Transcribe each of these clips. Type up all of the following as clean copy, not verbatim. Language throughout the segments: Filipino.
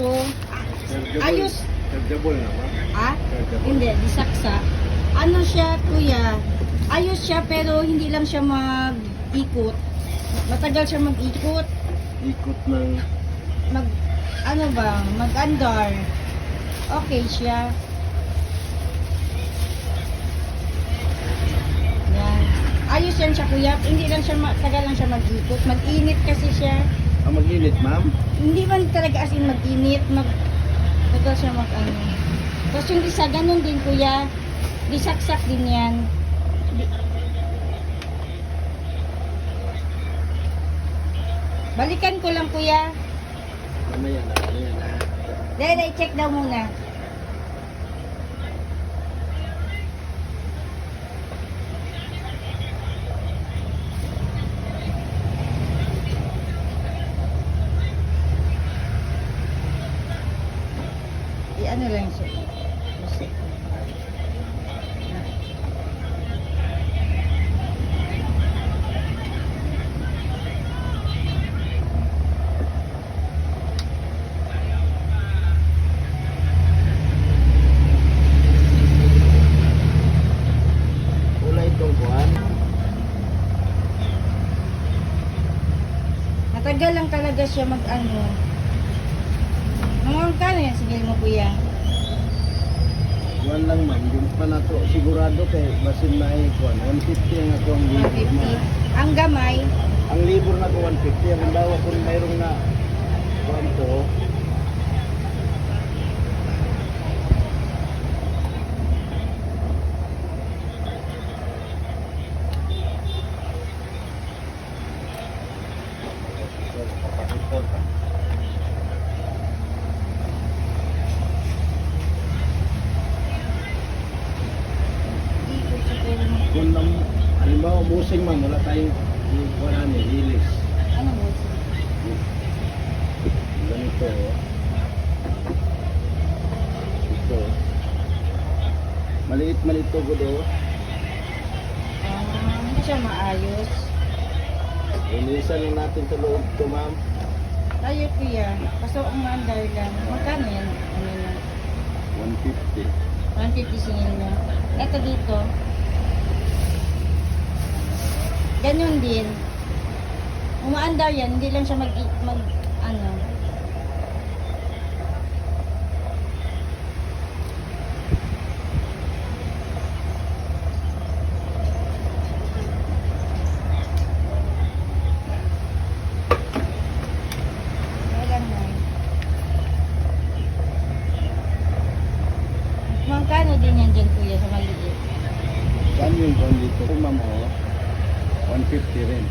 dito, ayos. Chargeable naman. Ah? Chargeable. Hindi, disaksa. Ano siya, kuya? Ayos siya pero hindi lang siya mag-ikot. Matagal siya mag-ikot. Ikot ng... Ano ba? Mag-andar. Okay siya. Yan. Ayos yan siya, kuya. Hindi lang siya, tagal lang siya mag-ikot. Mag-init kasi siya. Mag-init, ma'am? Hindi man talaga as in mag-init. Tagal siya mag-ano. Tapos yung isa, ganun din, kuya. Disaksak din yan. Balikan ko lang, kuya. Mamaya na. Dahil i-check daw muna. I-ano lang siya. Wala itong kuhan. Matagal lang talaga siya mag-ano. Mga kano yan? Sige mo, kuya. Kuhan lang, ma'am. Yung pa na to, sigurado kay basin na kuhan. 150 ang ako ang libur. 150. Ang gamay, Ang libur na ko 150. Ang dawa kung mayroong na kuhan to, ikot siya pero kung nam, halimbawa busing, ma'am, wala tayong wala ni ilis. ano mo? Ganito. Ito. Maliit to ko do. Hindi siya maayos. Ilisan lang natin sa loob to, ma'am. Tayo, kuya. Kaso ang mandar lang. Magkano yan? Ano yan? 150. 150 singil niya. Ito dito. Ganyan din. Umaandar yan. Hindi lang siya ano. Kailan na. Magkano din yan dyan, kuya, sa maliit? Saan yung kuhan dito? Kung ma'am, 150 rin.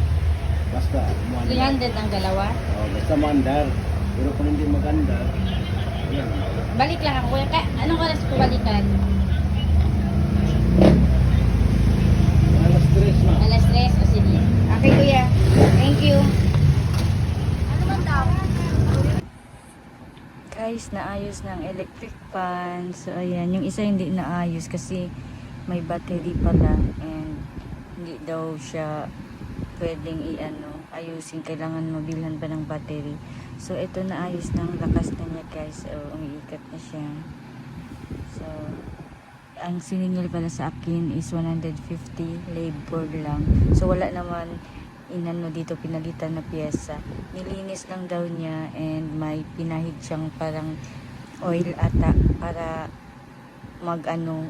Basta, mandar. 300 ang dalawa. Basta mandar. Pero kung hindi magandar, wala na. Balik lang ako, kuya. Anong oras ko balikan? Alas 3, ma'am. Alas 3 o sige. Okay, kuya. Thank you. Ano man daw? Guys, naayos ng electric fan. So, ayan. Yung isa hindi naayos kasi may battery pala. And hindi daw siya pwedeng ayusin. Kailangan mabilhan pa ng battery. So, ito naayos ng lakas na niya, guys. So, umiikat na siya. So, ang siningil pala sa akin is 150 labor lang. So, wala naman dito pinalitan na pyesa. Nilinis lang daw niya and may pinahid siyang parang oil ata para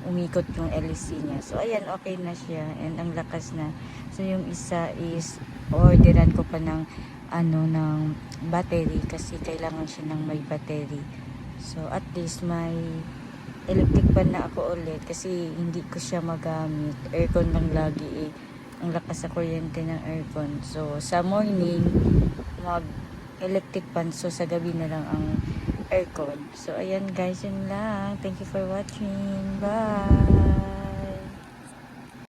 umikot yung LC niya. So, ayan, okay na siya and ang lakas na. So, yung isa is orderan ko pa ng ng battery kasi kailangan siya ng may battery. So, at least may electric fan na ako ulit kasi hindi ko siya magamit. Aircon lang lagi ang lakas sa kuryente ng aircon. So, sa morning, mag-electric fan. So, sa gabi na lang ang aircon. So, ayan guys, yun lang. Thank you for watching. Bye!